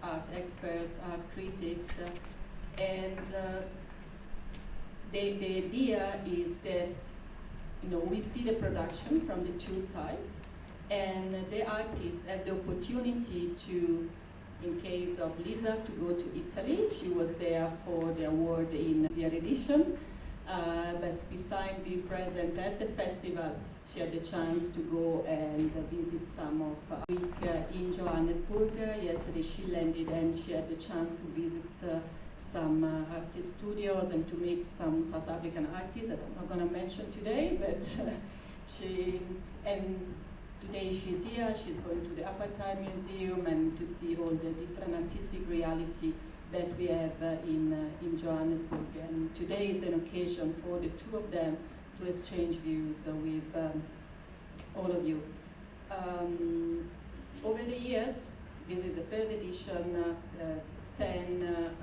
art experts, art critics, and the idea is that we see the production from the two sides, and the artists have the opportunity to, in case of Lisa, to go to Italy. She was there for the award in the edition, but besides being present at the festival, she had the chance to go and visit some of week in Johannesburg. Yesterday she landed and she had the chance to visit some artist studios and to meet some South African artists that I'm not going to mention today, but today she's here. She's going to the Apartheid Museum and to see all the different artistic reality that we have in Johannesburg. And today is an occasion for the two of them to exchange views with all of you. Over the years, this is the third edition, 10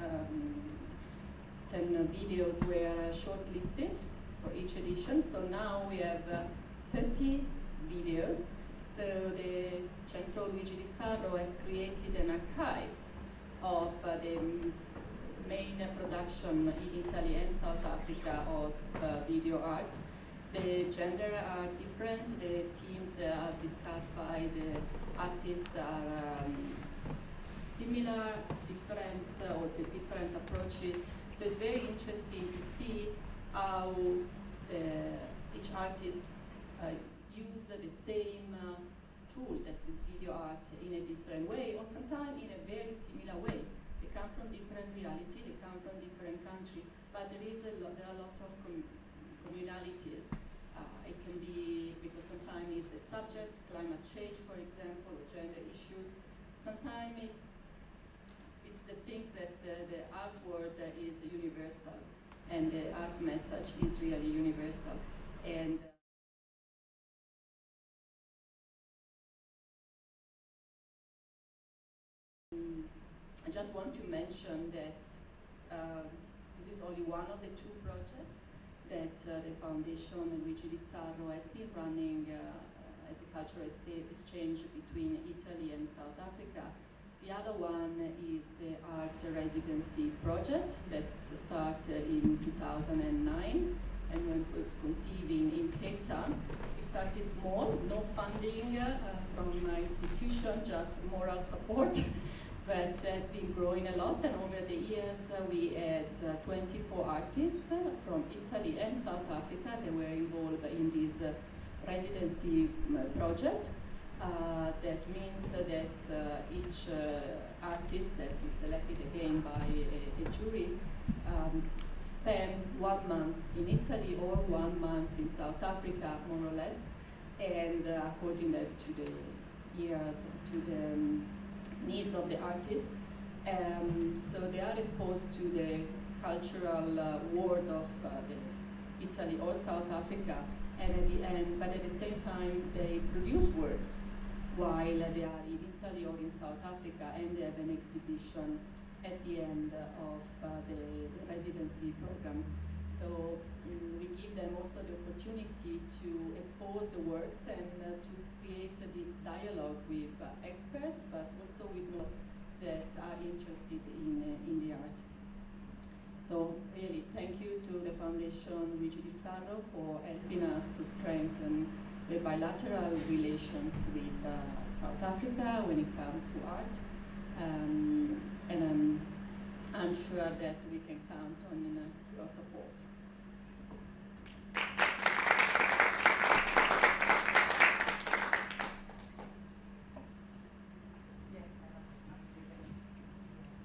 videos were shortlisted for each edition. So now we have 30 videos. So the Centro Luigi Di Sarro has created an archive of the main production in Italy and South Africa of video art. The gender are different, the themes are discussed by the artists are similar, different, or the different approaches. So it's very interesting to see how each artist use the same tool, that is video art, in a different way, or sometimes in a very similar way. They come from different reality, they come from different country, but there are a lot of communalities. It can be, because sometimes it's the subject, climate change, for example, or gender issues. Sometimes it's the things that the art world is universal, and the art message is really universal. And I just want to mention that this is only one of the two projects that the Foundation Luigi Di Sarro has been running as a cultural exchange between Italy and South Africa. The other one is the art residency project that started in 2009, and when it was conceiving in Cape Town. It started small, no funding from my institution, just moral support. But has been growing a lot, and over the years we had 24 artists from Italy and South Africa that were involved in this residency project. That means that each artist that is selected again by a jury spend 1 month in Italy or 1 month in South Africa, more or less, and according to the years, to the needs of the artist. So they are exposed to the cultural world of Italy or South Africa, and at the end, but at the same time, they produce works while they are in Italy or in South Africa, and they have an exhibition at the end of the residency program. So we give them also the opportunity to expose the works and to create this dialogue with experts, but also with those that are interested in the art. So really, thank you to the Foundation Luigi Di Sarro for helping us to strengthen the bilateral relations with South Africa when it comes to art. And I'm sure that we can count on your support.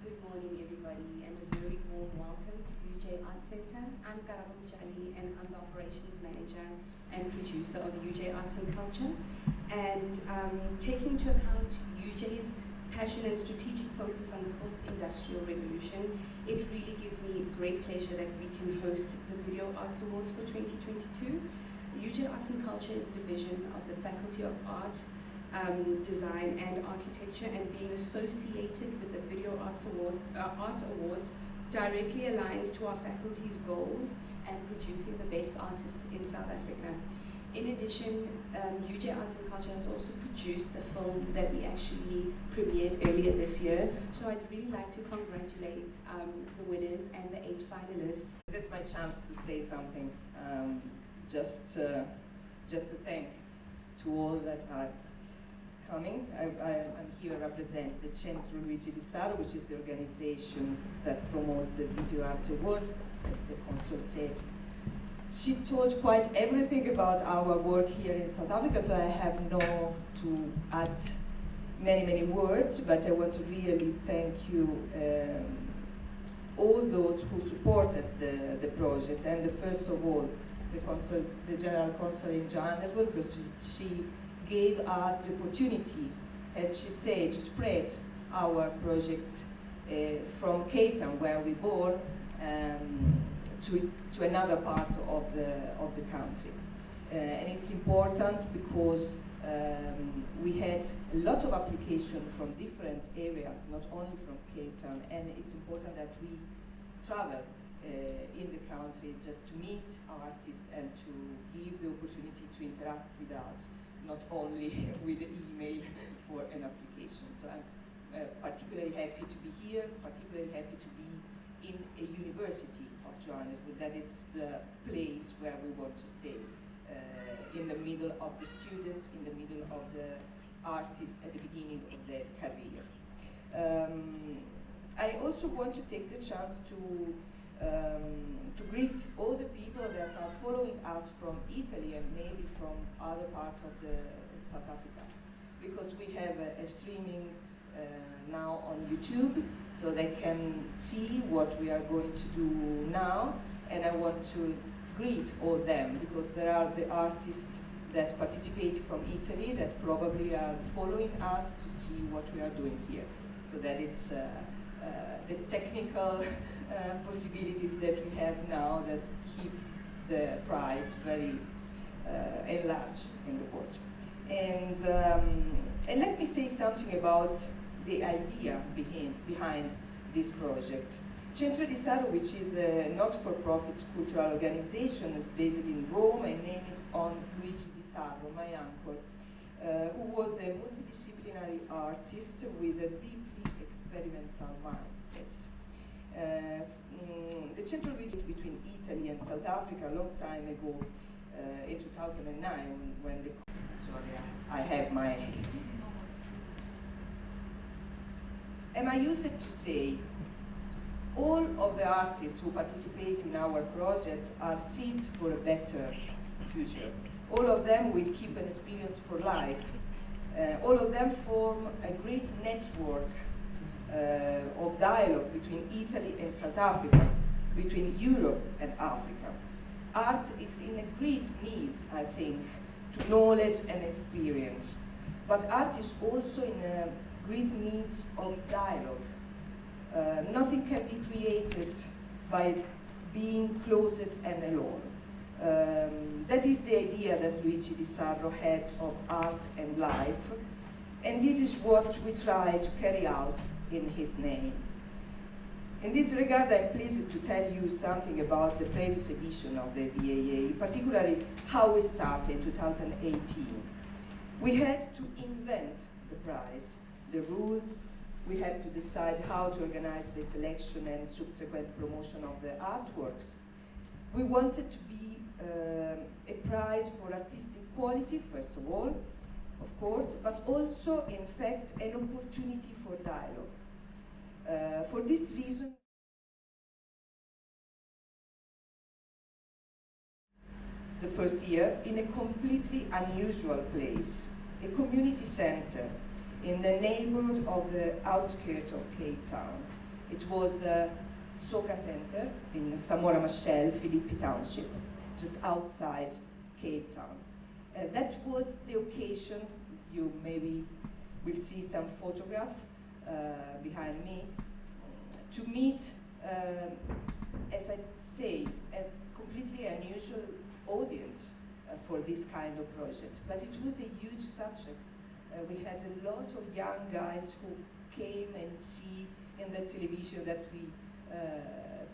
Good morning, everybody, and a very warm welcome to UJ Art Center. I'm Karabo Mjali, and I'm the operations manager and producer of UJ Arts and Culture. And taking into account UJ's passion and strategic focus on the fourth industrial revolution, it really gives me great pleasure that we can host the Video Arts Awards for 2022. UJ Arts and Culture is a division of the Faculty of Art, Design and Architecture, and being associated with the Video Arts Art Awards directly aligns to our faculty's goals and producing the best artists in South Africa. In addition, UJ Arts and Culture has also produced a film that we actually premiered earlier this year. So I'd really like to congratulate the winners and the 8 finalists. This is my chance to say something, just to thank to all that are coming. I'm here to represent the Centro Luigi Di Saro, which is the organization that promotes the Video Art Awards, as the consul said. She told quite everything about our work here in South Africa, so I have no to add many words, but I want to really thank you, all those who supported the project, and first of all, the General Consul in Johannesburg, because she gave us the opportunity, as she said, to spread our project from Cape Town, where we born, to another part of the country. And it's important because we had a lot of application from different areas, not only from Cape Town, and it's important that we travel in the country just to meet artists and to give the opportunity to interact with us, not only with the email for an application. So I'm particularly happy to be here, particularly happy to be in a university of Johannesburg, that it's the place where we want to stay, in the middle of the students, in the middle of the artists at the beginning of their career. I also want to take the chance to greet all the people that are following us from Italy and maybe from other parts of the South Africa, because we have a streaming now on YouTube, so they can see what we are going to do now, and I want to greet all them, because there are the artists that participate from Italy that probably are following us to see what we are doing here, so that it's the technical possibilities that we have now that keep the prize very enlarged in the world. And let me say something about the idea behind this project. Centro Di Saro, which is a not-for-profit cultural organization, is based in Rome. I named it on Luigi Di Saro, my uncle, who was a multidisciplinary artist with a deeply experimental mindset. The Centro Luigi between Italy and South Africa a long time ago, in 2009, when the... Sorry, I have my... And I used to say, all of the artists who participate in our project are seeds for a better future. All of them will keep an experience for life. All of them form a great network of dialogue between Italy and South Africa, between Europe and Africa. Art is in a great need, I think, to knowledge and experience. But art is also in a great needs of dialogue. Nothing can be created by being closet and alone. That is the idea that Luigi Di Saro had of art and life, and this is what we try to carry out in his name. In this regard, I'm pleased to tell you something about the previous edition of the VAA, particularly how we started in 2018. We had to invent the prize, the rules. We had to decide how to organize the selection and subsequent promotion of the artworks. We wanted to be a prize for artistic quality, first of all, of course, but also, in fact, an opportunity for dialogue. For this reason, the first year in a completely unusual place, a community center in the neighborhood of the outskirts of Cape Town. It was Soka Center in Samora Machel, Philippi Township, just outside Cape Town. That was the occasion. You maybe will see some photograph behind me, to meet, as I say, a completely unusual audience for this kind of project. But it was a huge success. We had a lot of young guys who came and see in the television that we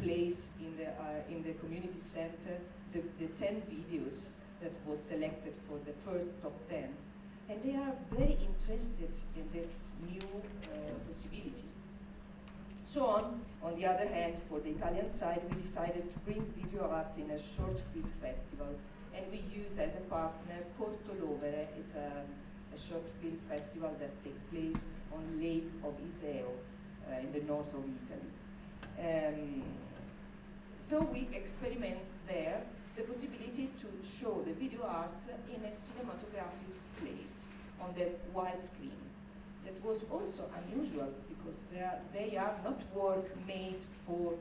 place in the community center, the 10 videos that was selected for the first top 10. And they are very interested in this new possibility. So on the other hand, for the Italian side, we decided to bring video art in a short film festival, and we use as a partner Corto Lovere, is a short film festival that takes place on Lake of Iseo in the north of Italy. So we experiment there the possibility to show the video art in a cinematographic place on the widescreen. That was also unusual because they are not work made for.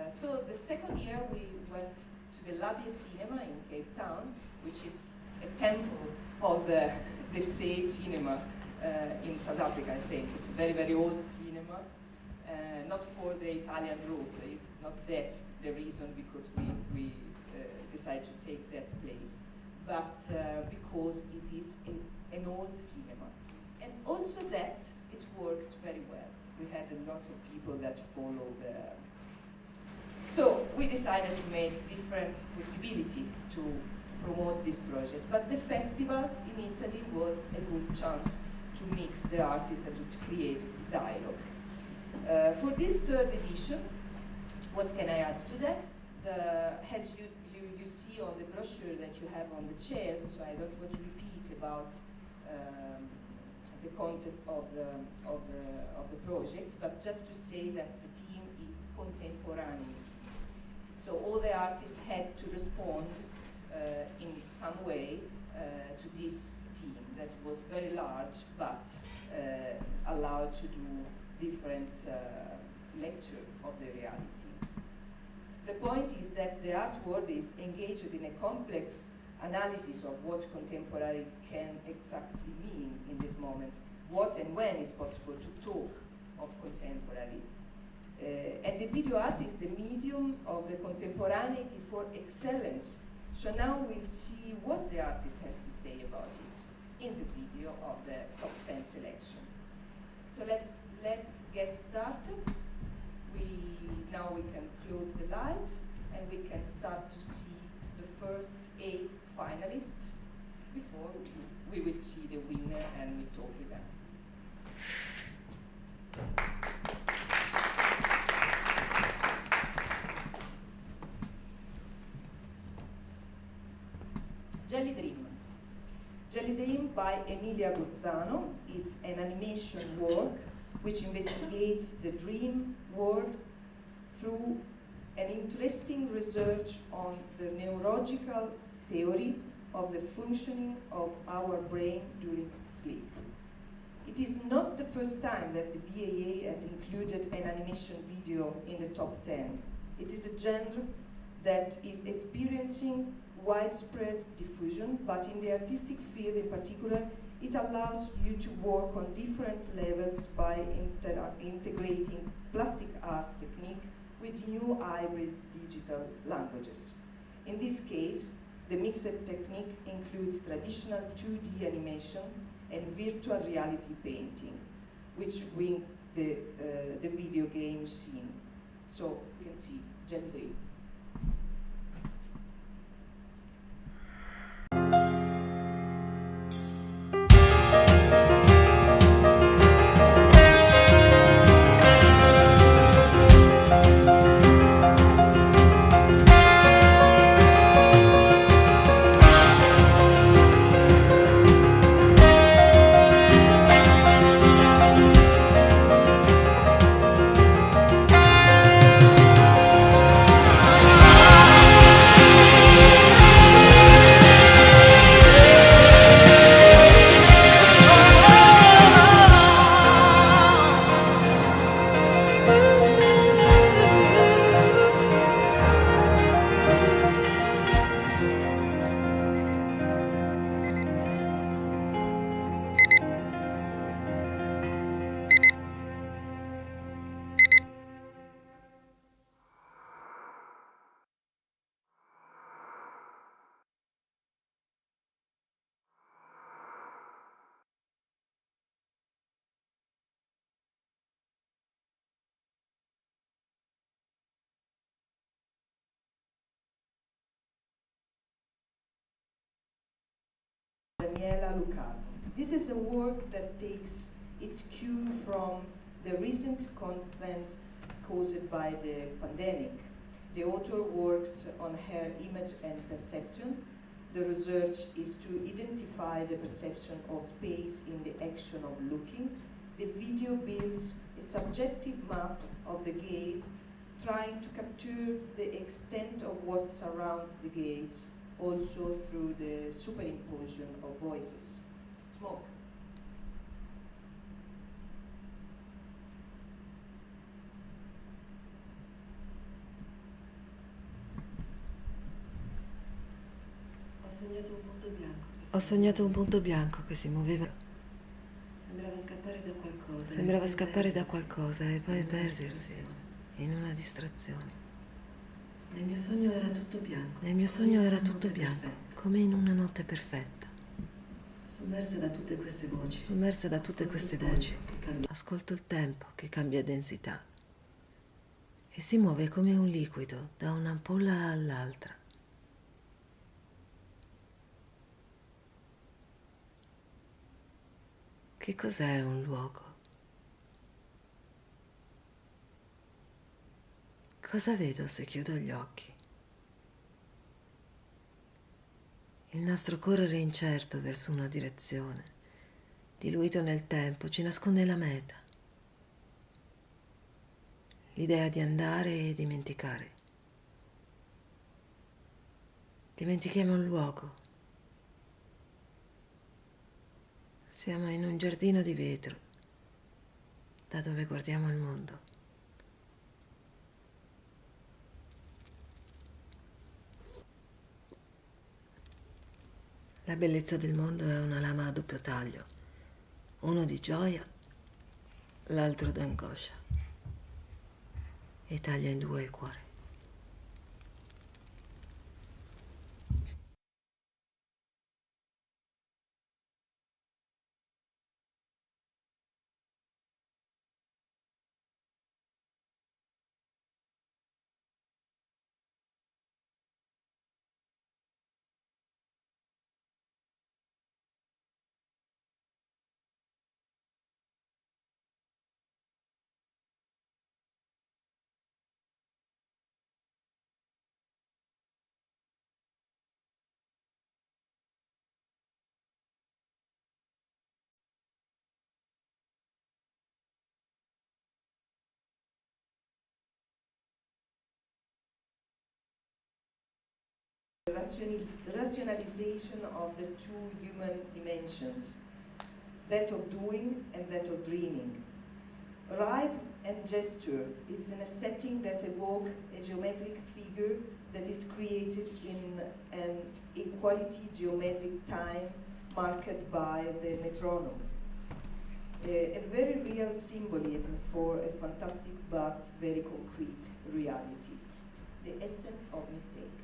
So the second year we went to the Labie Cinema in Cape Town, which is a temple of the VAA cinema in South Africa, I think. It's a very, very old cinema, not for the Italian roots. It's not that the reason because we decided to take that place, but because it is an old cinema. And also that it works very well. We had a lot of people that follow the. So we decided to make different possibility to promote this project. But the festival in Italy was a good chance to mix the artists and to create dialogue. For this third edition, what can I add to that? As you see on the brochure that you have on the chairs, so I don't want to repeat about the context of the project, but just to say that the theme is contemporaneity. So all the artists had to respond in some way to this theme that was very large, but allowed to do different lecture of the reality. The point is that the art world is engaged in a complex analysis of what contemporary can exactly mean in this moment, what and when is possible to talk of contemporary. And the video art is the medium of the contemporaneity for excellence. So now we'll see what the artist has to say about it in the video of the top 10 selection. So let's get started. Now we can close the light and we can start to see the first 8 finalists before we will see the winner and we talk with them. Jelly Dream. Jelly Dream by Emilia Guzzano is an animation work which investigates the dream world through an interesting research on the neurological theory of the functioning of our brain during sleep. It is not the first time that the VAA has included an animation video in the top 10. It is a genre that is experiencing widespread diffusion, but in the artistic field in particular, it allows you to work on different levels by integrating plastic art technique with new hybrid digital languages. In this case, the mixed technique includes traditional 2D animation and virtual reality painting, which win the video game scene. So you can see Gen 3. Daniela Lucarno. This is a work that takes its cue from the recent conflict caused by the pandemic. The author works on her image and perception. The research is to identify the perception of space in the action of looking. The video builds a subjective map of the gaze, trying to capture the extent of what surrounds the gaze, also through the superimposition of voices. Smoke. Ho sognato un punto bianco che si muoveva. Sembrava scappare da qualcosa e poi perdersi in una distrazione. Nel mio sogno era tutto bianco. Nel mio sogno era tutto bianco, come in una notte perfetta. Sommersa da tutte queste voci. Sommersa da tutte queste voci. Ascolto il tempo che cambia densità e si muove come un liquido da un'ampolla all'altra. Che cos'è un luogo? Cosa vedo se chiudo gli occhi? Il nostro correre incerto verso una direzione, diluito nel tempo, ci nasconde la meta. L'idea di andare e dimenticare. Dimentichiamo il luogo. Siamo in un giardino di vetro, da dove guardiamo il mondo. La bellezza del mondo è una lama a doppio taglio, uno di gioia, l'altro d'angoscia, e taglia in due il cuore. Rationalization of the two human dimensions, that of doing and that of dreaming. Rhythm and gesture is in a setting that evoke a geometric figure that is created in an equality geometric time marked by the metronome. A very real symbolism for a fantastic but very concrete reality. The essence of mistake.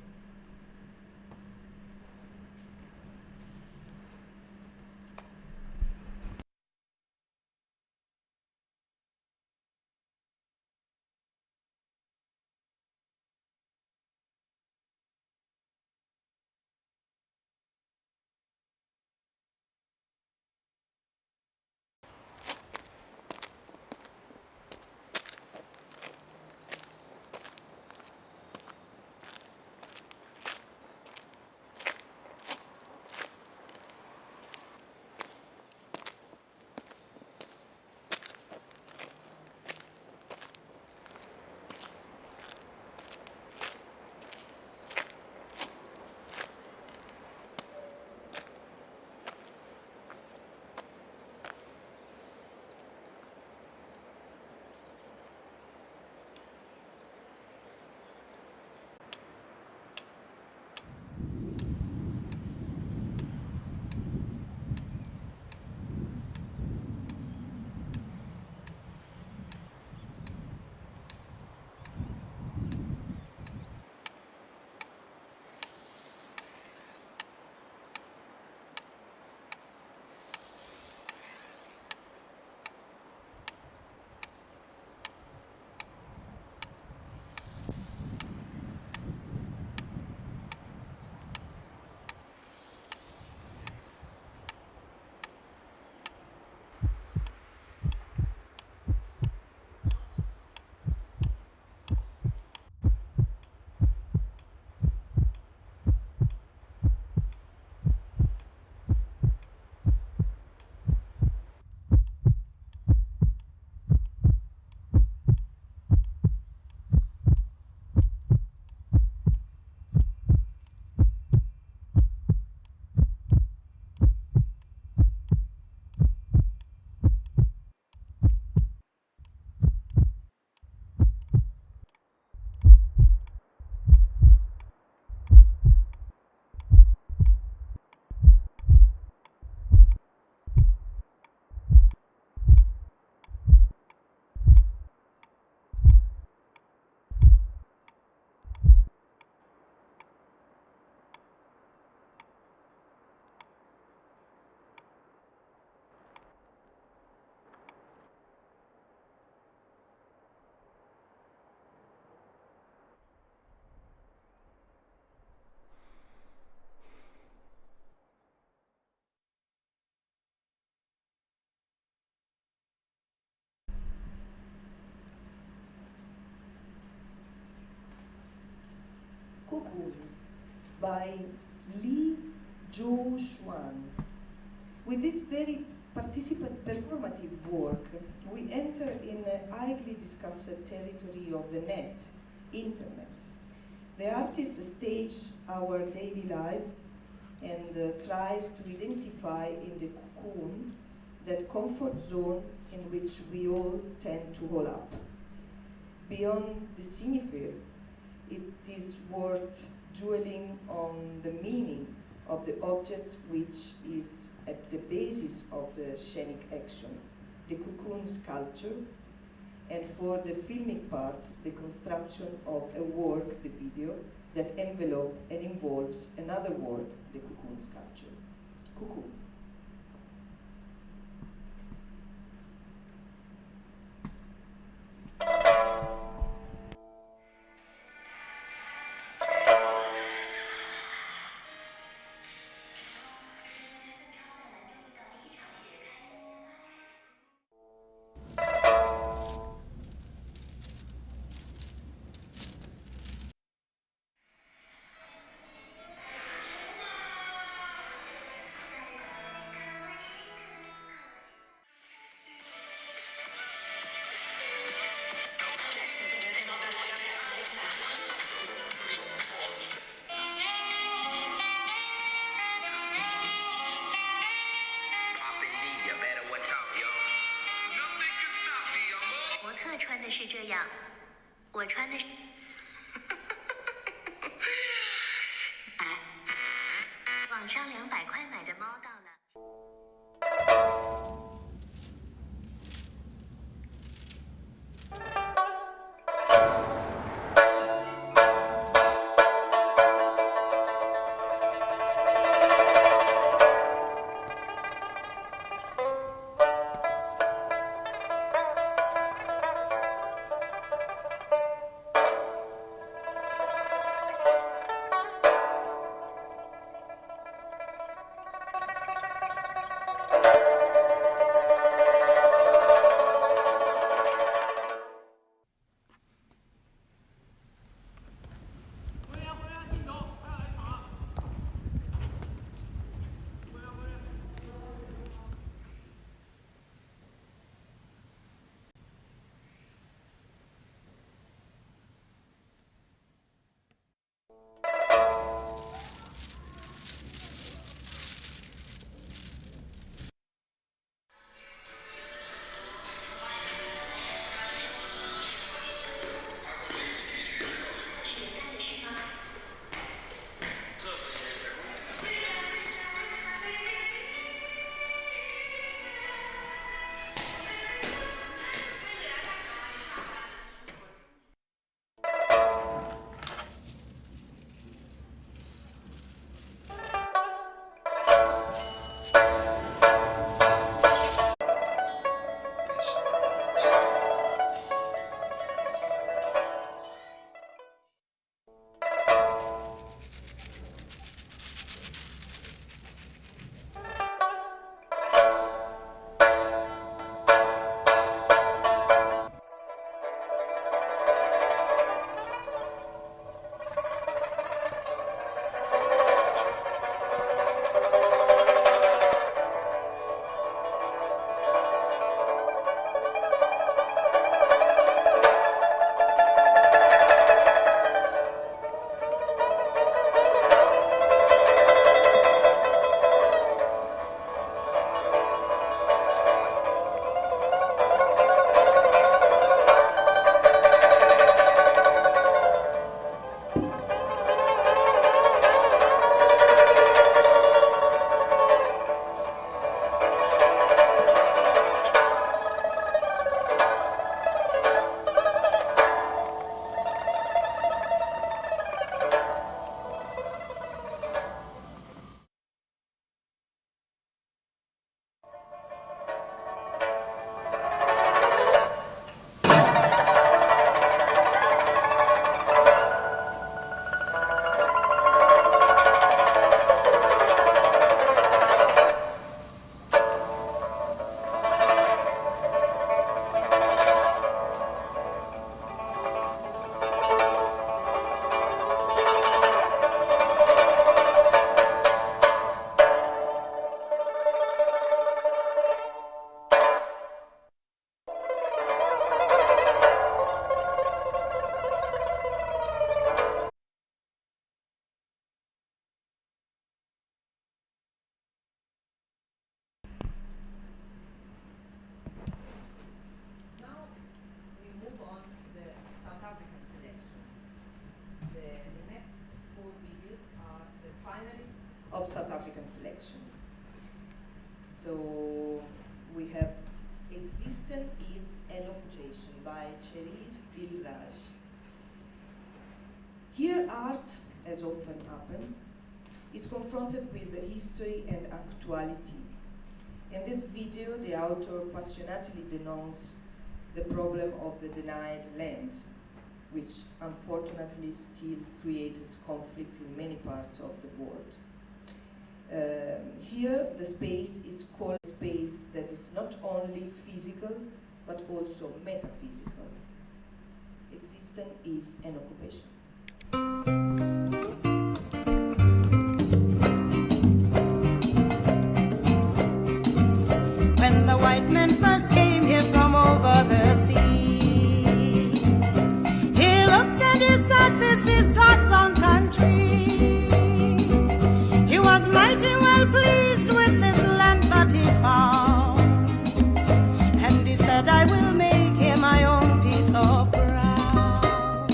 by Li Zhou Xuan. With this very performative work, we enter in a highly discussed territory of the net, internet. The artist stages our daily lives and tries to identify in the cocoon that comfort zone in which we all tend to hole up. Beyond the cinephile, it is worth dwelling on the meaning of the object which is at the basis of the scenic action, the cocoon sculpture, and for the filmic part, the construction of a work, the video, that envelope and involves another work, the cocoon sculpture. Cocoon. of South African selection. So we have Existence is an Occupation by Cherise Dilraj. Here art, as often happens, is confronted with the history and actuality. In this video, the author passionately denounces the problem of the denied land, which unfortunately still creates conflict in many parts of the world. Here, the space is called a space that is not only physical, but also metaphysical. Existence is an occupation. When the white men first came here from over the seas, he looked and he said, "This is God's own country." He was mighty well pleased with this land that he found, and he said, "I will make here my own piece of ground."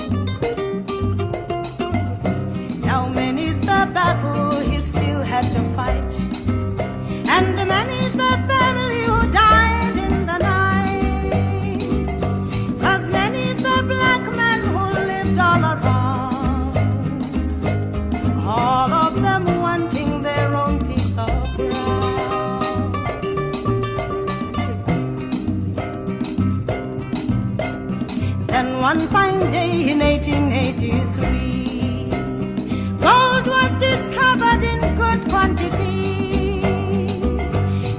Now many's the battle he still had to fight, and many's the family who died in the night, 'cause many's the black men who lived all around, all of them wanting their own piece of ground. Then one fine day in 1883, gold was discovered in good quantity.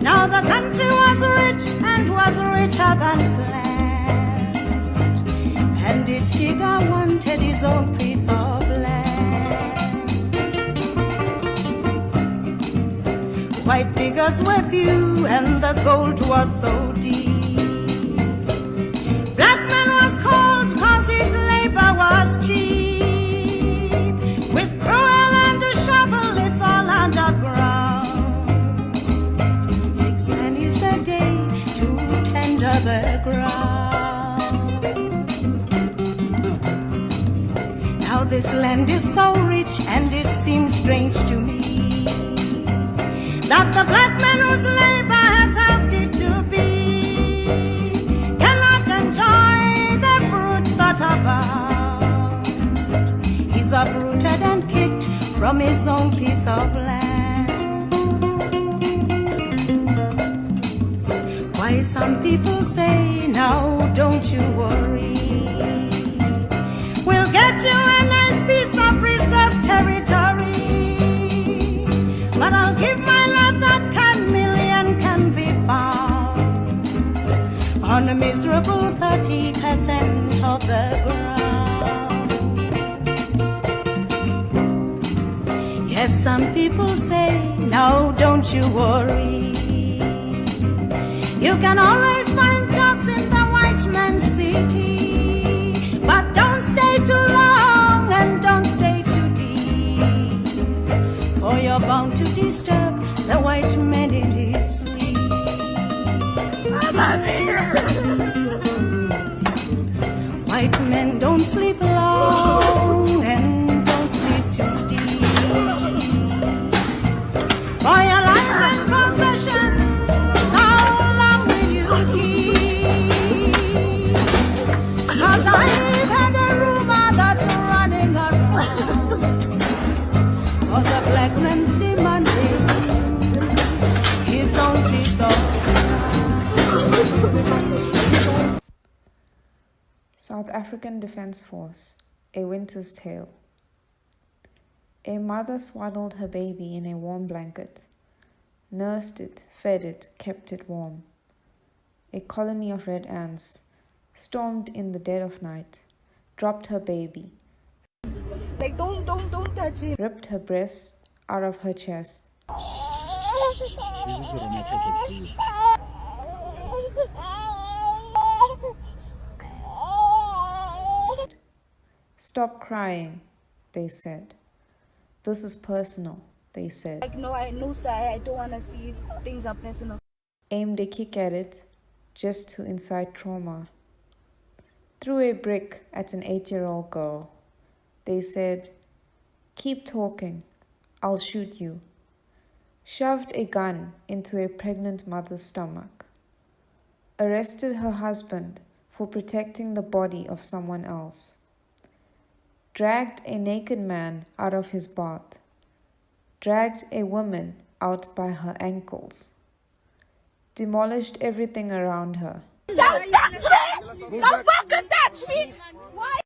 Now the country was rich and was richer than planned, and each digger wanted his own piece of land. White diggers were few and the gold was so deep. Black man was called 'cause his labor was cheap. With cruel and a shovel, it's all underground. 6 pennies a day to tender the ground. Now this land is so rich, and it seems strange to me that the black man whose labor has helped it to be cannot enjoy the fruits that abound. He's uprooted and kicked from his own piece of land. Why some people say, "Now don't you worry, we'll get you a nice piece of reserved territory, but I'll give my love that 10 million can be found on a miserable 30% of the ground." Yes, some people say, "Now don't you worry, you can always find jobs in the white man's city, but don't stay too long and don't stay too deep, for you're bound to disturb the white man in his sleep." White men don't sleep long and don't sleep too deep, for your life and possession, how long will you keep? 'Cause I've had a rumor that's running around, for the black man's demanding his own piece of ground. South African Defence Force, A Winter's Tale. A mother swaddled her baby in a warm blanket, nursed it, fed it, kept it warm. A colony of red ants stormed in the dead of night, dropped her baby, Like, don't touch it. ripped her breast out of her chest. Stop crying, they said. This is personal, they said. Like, no, sir, I don't want to see if things are personal. Aimed a kick at it, just to incite trauma. Threw a brick at an 8-year-old girl. They said, keep talking, I'll shoot you. shoved a gun into a pregnant mother's stomach, arrested her husband for protecting the body of someone else, dragged a naked man out of his bath, dragged a woman out by her ankles, demolished everything around her. Don't touch me! Don't fucking touch me! Why?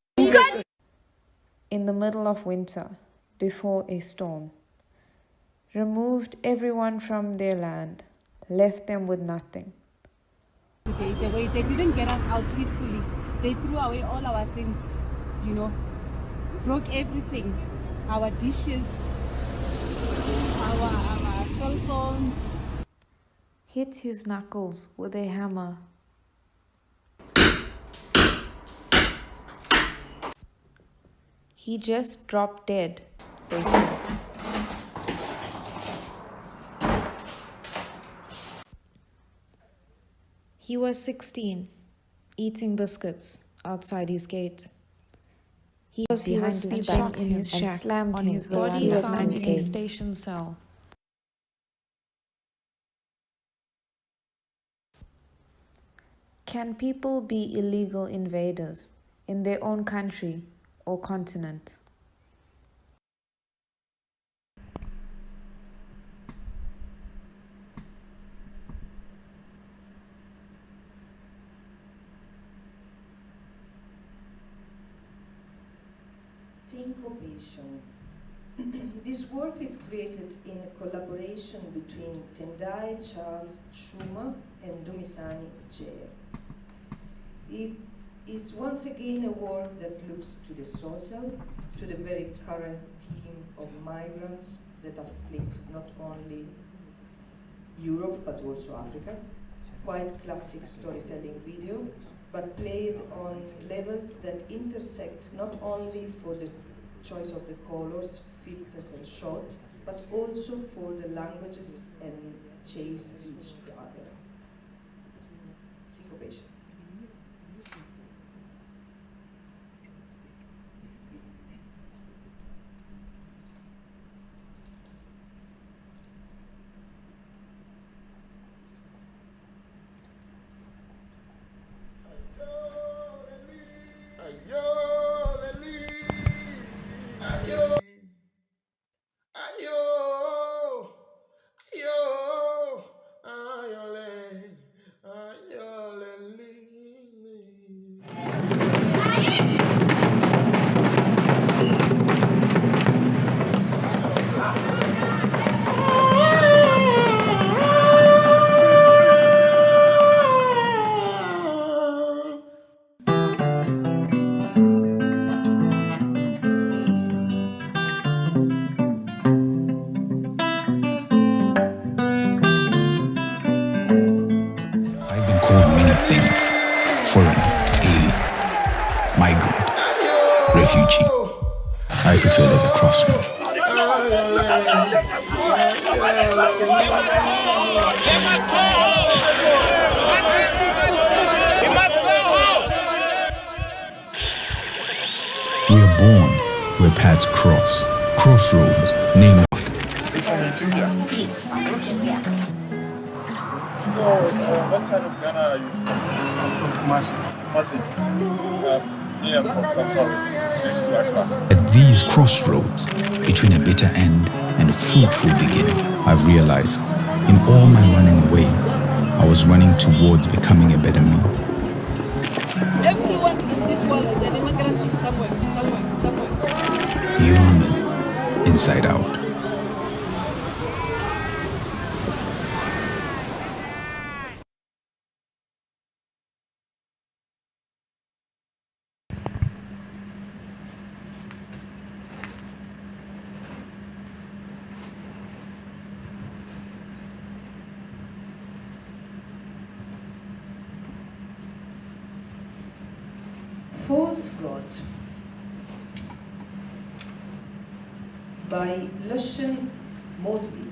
In the middle of winter, before a storm, removed everyone from their land, left them with nothing. Today, the way they didn't get us out peacefully, they threw away all our things, broke everything, our dishes, our cell phones. Hit his knuckles with a hammer. He just dropped dead, they said. He was 16, eating biscuits outside his gate. He was behind his back in his shack, slammed on his body found in a station cell. Can people be illegal invaders in their own country or continent? Syncopation. This work is created in collaboration between Tendai Charles Schuma and Dumisani Jair. It is once again a work that looks to the social, to the very current theme of migrants that afflicts not only Europe but also Africa. Quite classic storytelling video, but played on levels that intersect not only for the choice of the colors, filters and shot, but also for the languages and chase each other. Syncopation. Things: foreigner, alien, migrant, refugee. I prefer the craftsman. We are born where paths cross, crossroads, name marker. So, what side of Ghana are you from? I'm from Kumasi. I'm from Safari, next to Accra. At these crossroads, between a bitter end and a fruitful beginning, I've realized, in all my running away, I was running towards becoming a better me. Everyone in this world is an immigrant somewhere. Human, inside out. False God by Lucien Motley.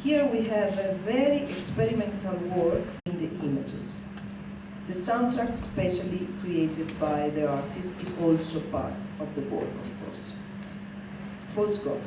Here we have a very experimental work in the images. The soundtrack specially created by the artist is also part of the work, of course. False God.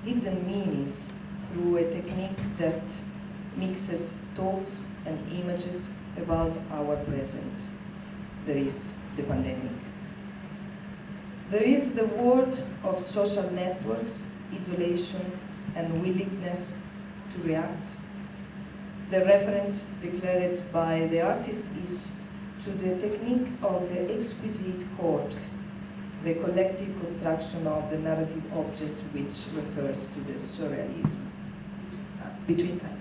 Hidden meanings through a technique that mixes thoughts and images about our present. There is the pandemic. There is the world of social networks, isolation, and willingness to react. The reference declared by the artist is to the technique of the exquisite corpse, the collective construction of the narrative object which refers to the surrealism between time.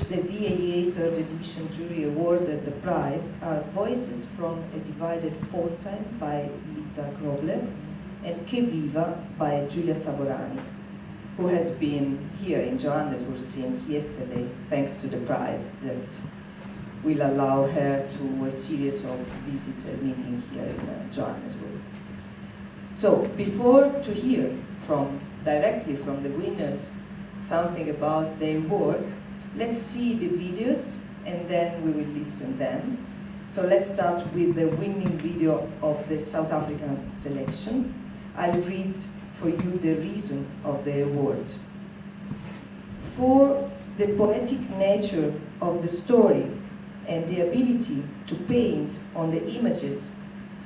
The VAA third edition jury awarded the prize are Voices from a Divided Fortune by Lisa Grobler and Che Viva by Giulia Savorani, who has been here in Johannesburg since yesterday, thanks to the prize that will allow her to a series of visits and meetings here in Johannesburg. So, before to hear directly from the winners something about their work, let's see the videos and then we will listen them. So let's start with the winning video of the South African selection. I'll read for you the reason of the award. For the poetic nature of the story and the ability to paint on the images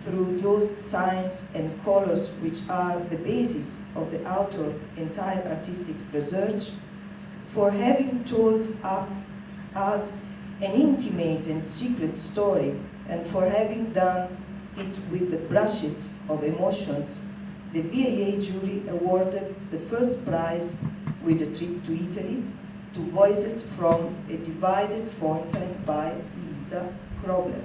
through those signs and colors which are the basis of the author's entire artistic research, for having told us an intimate and secret story, and for having done it with the brushes of emotions, the VAA jury awarded the first prize with a trip to Italy to Voices from a Divided Fountain by Lisa Krobler.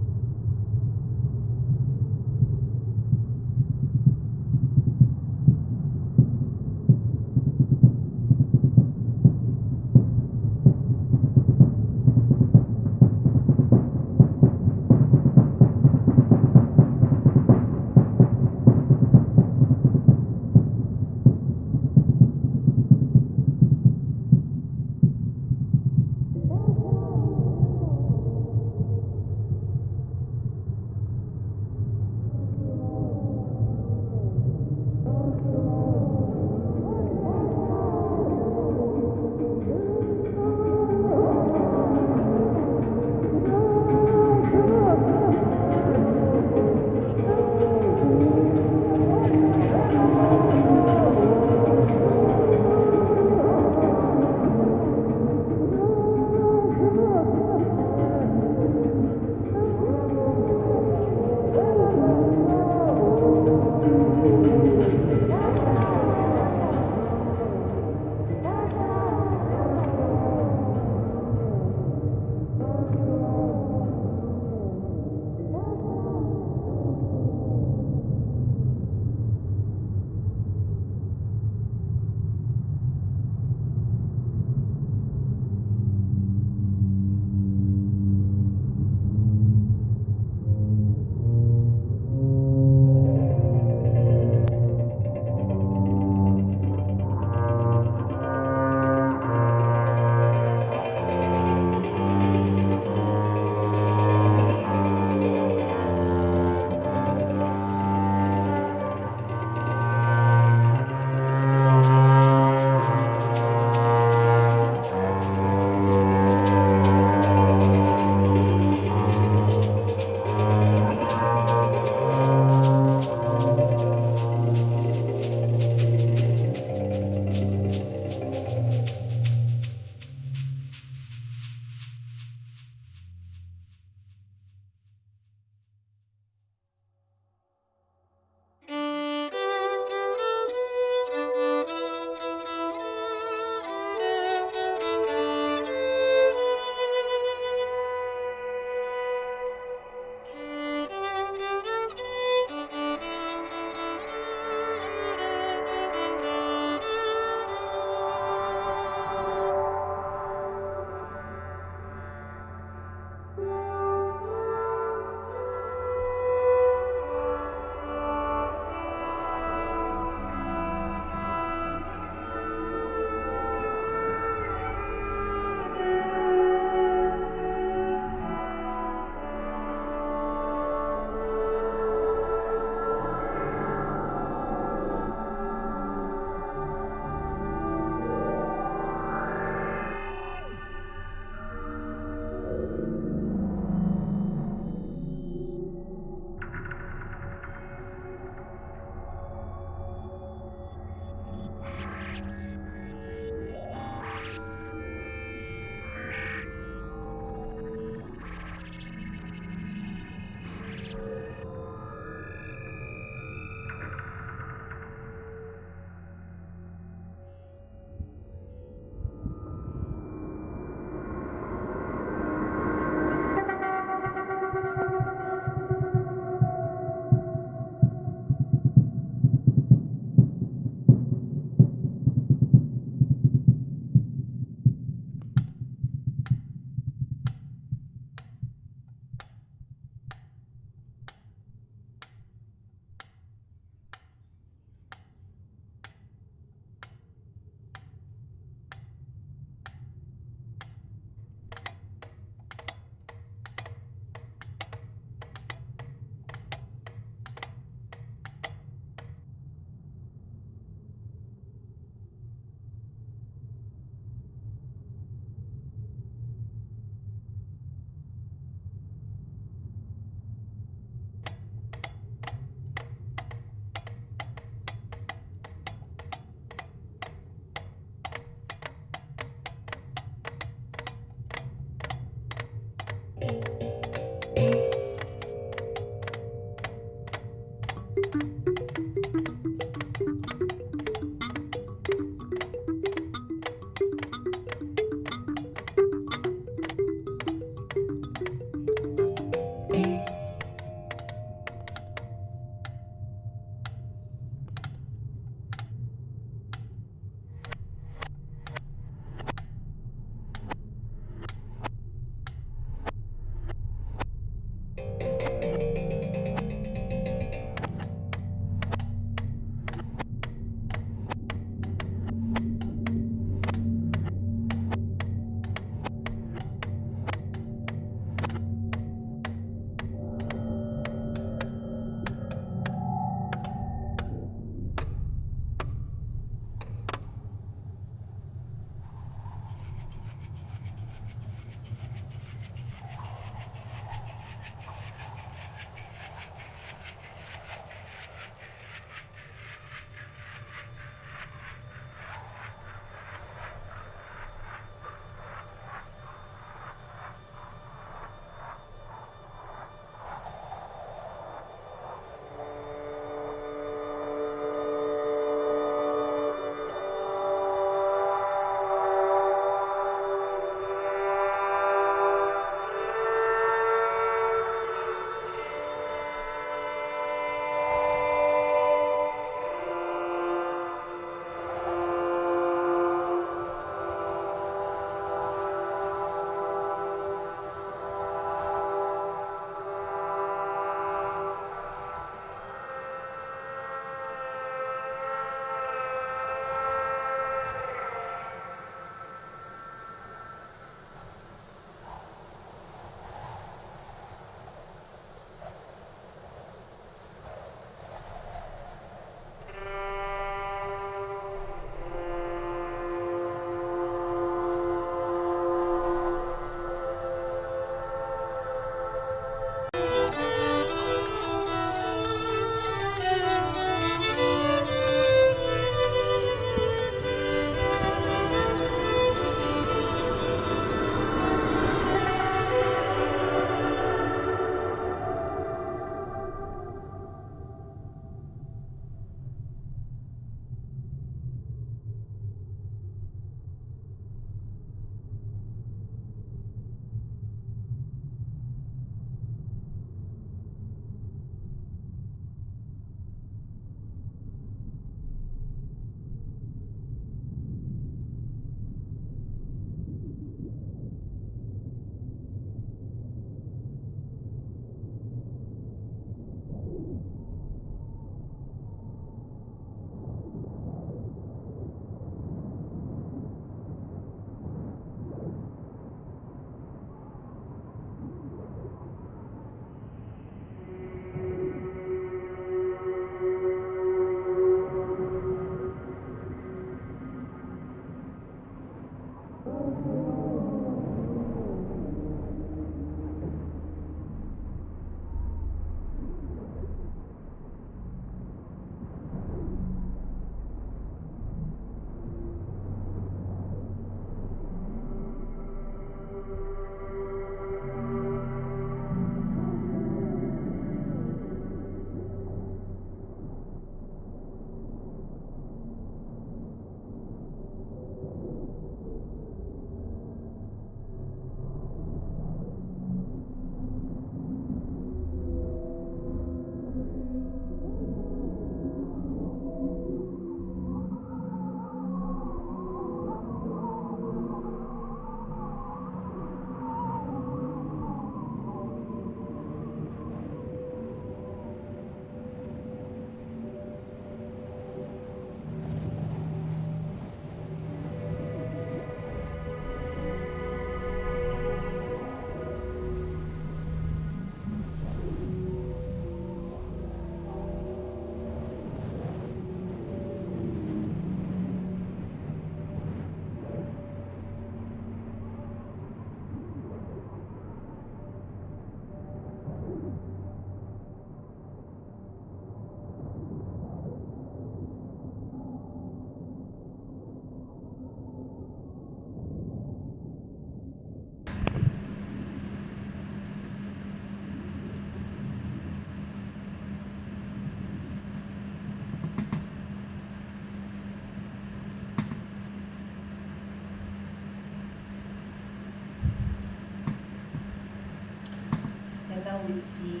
we see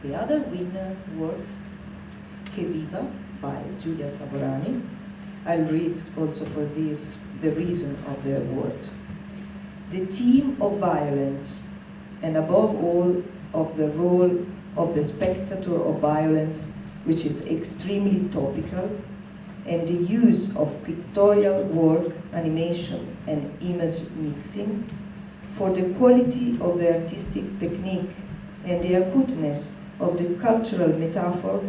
the other winner works, Che Viva by Giulia Savorani. I'll read also for this the reason of the award. The theme of violence, and above all of the role of the spectator of violence, which is extremely topical, and the use of pictorial work, animation, and image mixing, for the quality of the artistic technique and the acuteness of the cultural metaphor,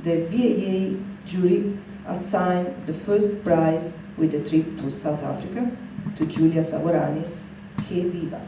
the VAA jury assigned the first prize with a trip to South Africa to Giulia Savorani's Che Viva.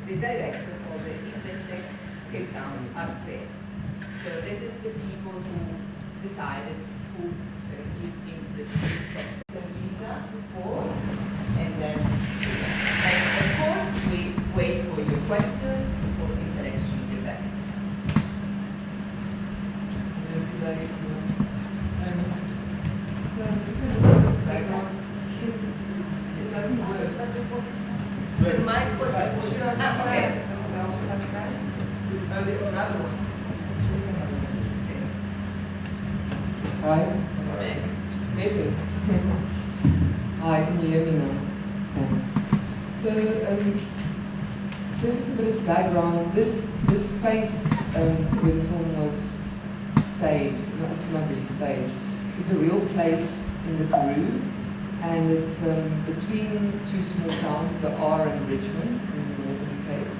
The director of the Investec Cape Town Art Fair. So this is the people who decided who is in the spec. So Lisa before, and then, and of course we wait for your question for interaction with them. So this is a bit of background. It doesn't work. That's important. The mic was okay. Oh, there's another one. Hi. Amazing. Hi, can you hear me now? Thanks. So, just as a bit of background, this space where the film was staged, no, it's not really staged, is a real place in the Peru. And it's between two small towns, the R and Richmond, in the northern Cape.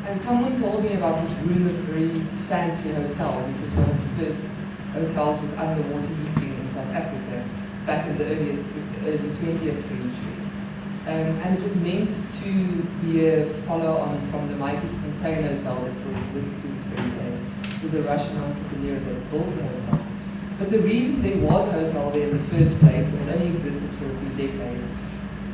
And someone told me about this very fancy hotel, which was one of the first hotels with underwater heating in South Africa back in the early 20th century. And it was meant to be a follow-on from the Mikey's Fontaine Hotel that still exists to this very day. It was a Russian entrepreneur that built the hotel. But the reason there was a hotel there in the first place, and it only existed for a few decades,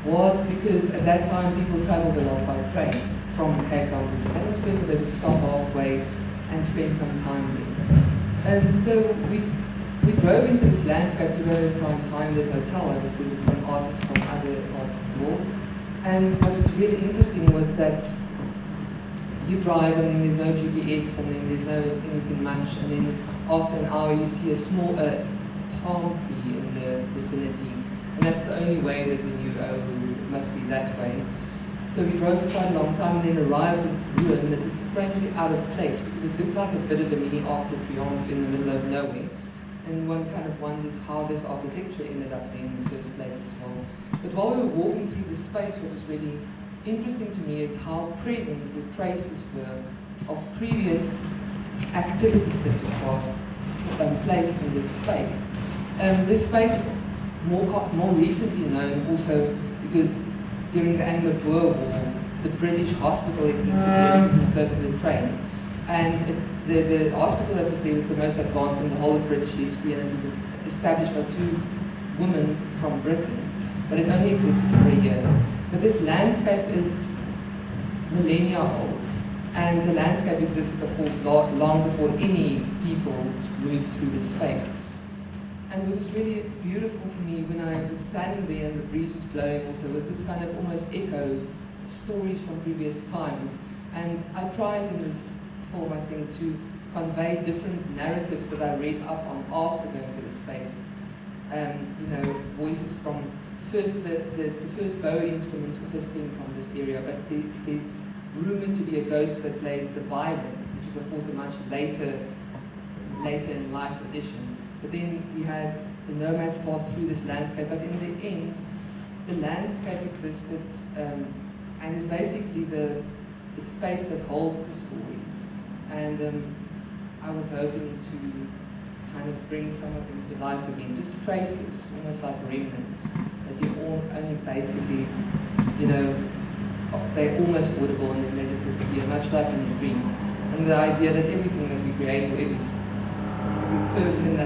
was because at that time people traveled a lot by train from Cape Town to Johannesburg, and they would stop halfway and spend some time there. And so we drove into this landscape to go and try and find this hotel. I was there with some artists from other parts of the world. And what was really interesting was that you drive and then there's no GPS and then there's no anything much, and then after an hour you see a small palm tree in the vicinity, and that's the only way that we knew, oh, it must be that way. So we drove for quite a long time and then arrived at this ruin that was strangely out of place because it looked like a bit of a mini Arc de Triomphe in the middle of nowhere. And one kind of wonders how this architecture ended up there in the first place as well. But while we were walking through this space, what was really interesting to me is how present the traces were of previous activities that took place in this space. This space is more recently known also because during the Anglo-Boer War, the British hospital existed there because it was close to the train. And the hospital that was there was the most advanced in the whole of British history, and it was established by 2 women from Britain, but it only existed for a year. But this landscape is millennia old, and the landscape existed, of course, long before any peoples moved through the space. And what was really beautiful for me when I was standing there and the breeze was blowing also was this kind of almost echoes of stories from previous times. And I tried in this film, I think, to convey different narratives that I read up on after going to the space. You know, voices from first the first bow instruments also stem from this area, but there's rumored to be a ghost that plays the violin, which is of course a much later in life addition. But then we had the nomads pass through this landscape, but in the end, the landscape existed and is basically the space that holds the stories. And I was hoping to kind of bring some of them to life again, just traces, almost like remnants, that you all only basically, you know, they're almost audible and then they just disappear, much like in a dream. And the idea that everything that we create, or every person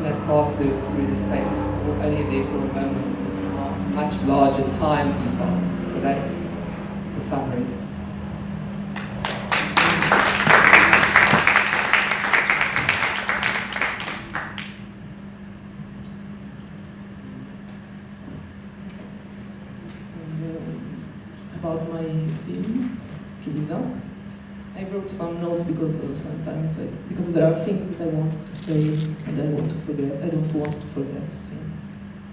that passes through the space is only there for a moment, and it's a much larger time epoch. So that's the summary. About my film, Kiliga. I wrote some notes because sometimes because there are things that I want to say and I want to forget. I don't want to forget things.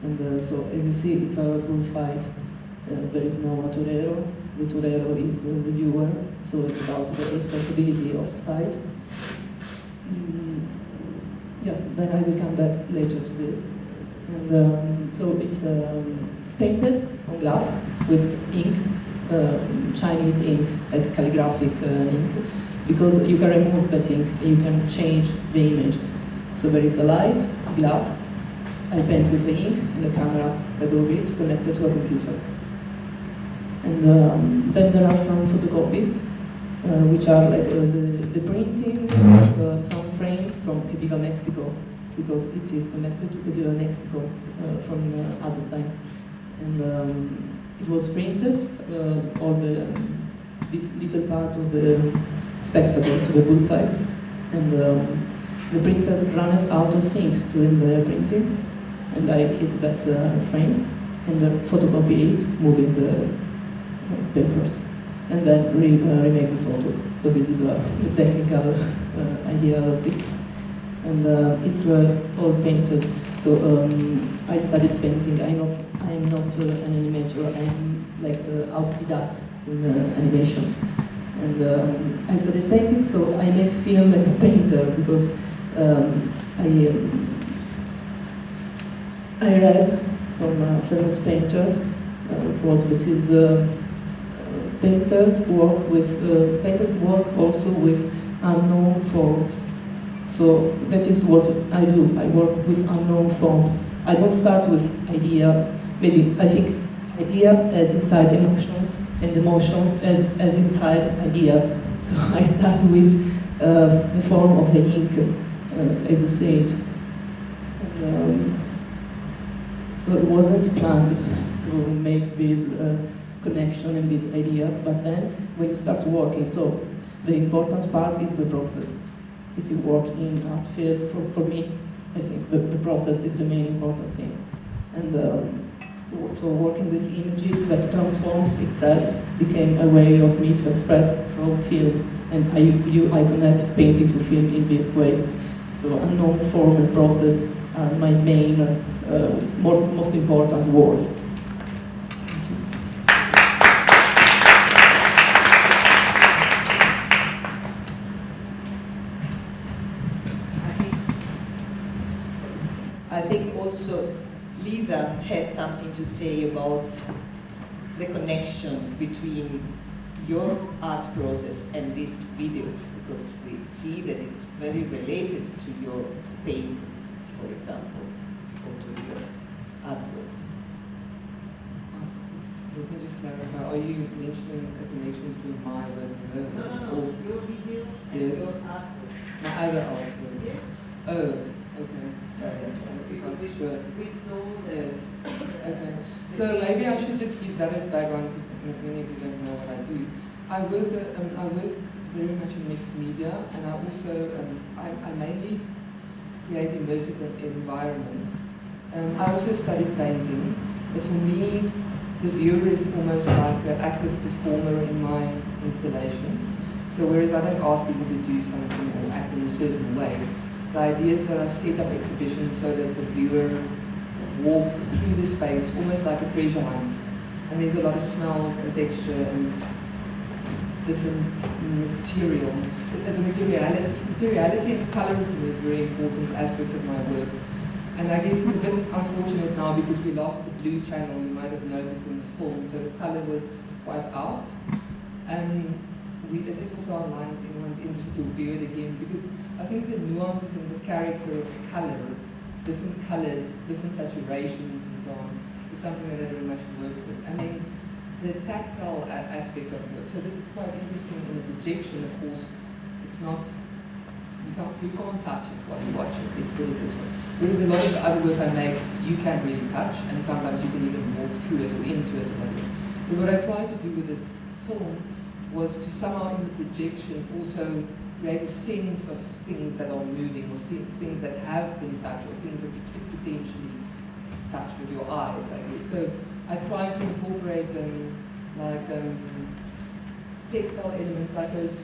And so, as you see, it's a bullfight. There is no torero. The torero is the viewer. So it's about the responsibility of the side. Yes, then I will come back later to this. And so it's painted on glass with ink. Chinese ink, like calligraphic ink, because you can remove that ink and you can change the image. So there is a light, glass, I paint with the ink, and a camera above it connected to a computer. And then there are some photocopies, which are like the printing of some frames from Capiva, Mexico, because it is connected to Capiva, Mexico from Azestein. And it was printed, all this little part of the spectacle to the bullfight, and the printer ran out of ink during the printing, and I keep that frames and photocopy it, moving the papers, and then remake the photos. So this is the technical idea of it, and it's all painted. So I studied painting. I'm not an animator, I'm like autodidact in animation. And I studied painting, so I make film as a painter because I read from a famous painter quote, which is painters work also with unknown forms. So that is what I do. I work with unknown forms. I don't start with ideas. Maybe I think ideas as inside emotions, and emotions as inside ideas. So I start with the form of the ink, as you said. So it wasn't planned to make this connection and these ideas, but then when you start working, so the important part is the process. If you work in art field, for me, I think the process is the main important thing. And also working with images that transforms itself became a way of me to express through film, and I connect painting to film in this way. So unknown form and process are my main, most important words. I think also Lisa has something to say about the connection between your art process and these videos, because we see that it's very related to your painting, for example, or to your artworks. Let me just clarify. Are you mentioning a connection between my work and her work? No. Your video yes. and your artwork. My other artwork? Yes. Oh, okay. Sorry. I was sure. We saw that. Yes. Okay. So maybe I should just give that as background because many of you don't know what I do. I work very much in mixed media, and I also I mainly create immersive environments. I also studied painting, but for me, the viewer is almost like an active performer in my installations. So whereas I don't ask people to do something or act in a certain way, the idea is that I set up exhibitions so that the viewer walk through the space almost like a treasure hunt. And there's a lot of smells and texture and different materials. The materiality and colour for me is very important aspects of my work. And I guess it's a bit unfortunate now because we lost the blue channel, you might have noticed in the film, so the colour was wiped out. It is also online if anyone's interested to view it again, because I think the nuances in the character of the colour, different colours, different saturations and so on, is something that I very much work with. And then the tactile aspect of work. So this is quite interesting in the projection, of course. It's not, you can't touch it while you watch it, let's put it this way. Whereas a lot of the other work I make, you can really touch, and sometimes you can even walk through it or into it or whatever. But what I tried to do with this film was to somehow in the projection also create a sense of things that are moving, or things that have been touched, or things that you could potentially touch with your eyes, I guess. So I try to incorporate textile elements like those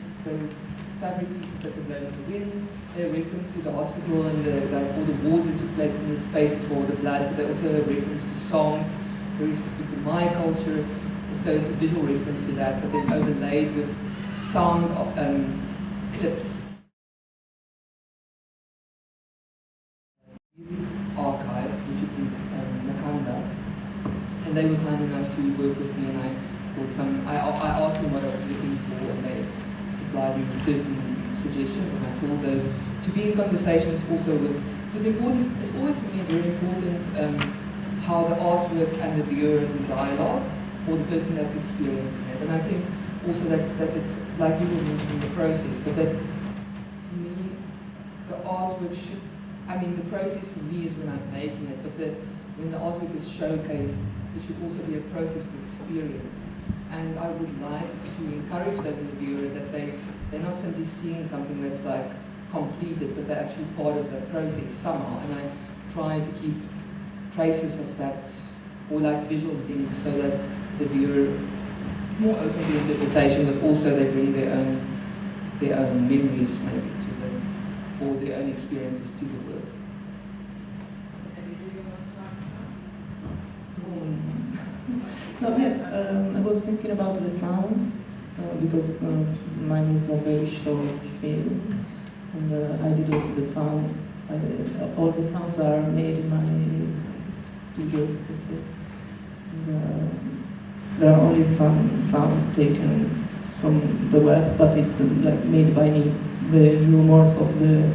fabric pieces that were blown in the wind. They're a reference to the hospital and all the wars that took place in the spaces for the blood, but they're also a reference to songs, very specific to my culture. So it's a visual reference to that, but then overlaid with sound clips. Music archive, which is in Nakanda, and they were kind enough to work with me, and I asked them what I was looking for, and they supplied me with certain suggestions, and I pulled those to be in conversations also with. It was important. It's always for me very important how the artwork and the viewer is in dialogue, or the person that's experiencing it. And I think also that it's, like you were mentioning, the process, but that for me, the artwork should, the process for me is when I'm making it, but when the artwork is showcased, it should also be a process of experience. And I would like to encourage that in the viewer, that they're not simply seeing something that's like completed, but they're actually part of that process somehow. And I try to keep traces of that, or like visual links, so that the viewer, it's more open to interpretation, but also they bring their own memories maybe to them, or their own experiences to the work. No, yes, I was thinking about the sound, because mine is a very short film, and I did also the sound. All the sounds are made in my studio, let's say. There are only some sounds taken from the web, but it's like made by me. The rumors of the,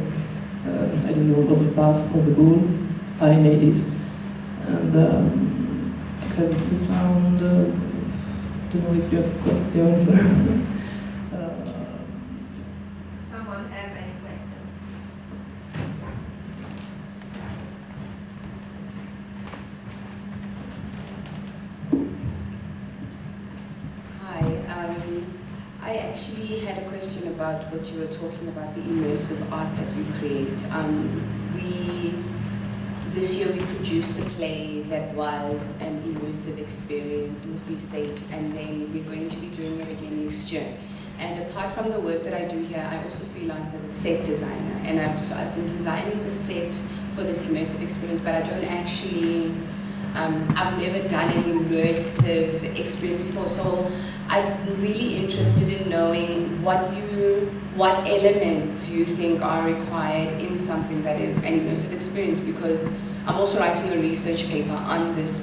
I don't know, of the path of the bulls, I made it. And the sound, don't know if you have questions. Someone have any question? I actually had a question about what you were talking about, the immersive art that you create. This year we produced a play that was an immersive experience in the Free State, and then we're going to be doing it again next year. And apart from the work that I do here, I also freelance as a set designer, and I've been designing the set for this immersive experience, but I don't actually, I've never done an immersive experience before, so I'm really interested in knowing what elements you think are required in something that is an immersive experience, because I'm also writing a research paper on this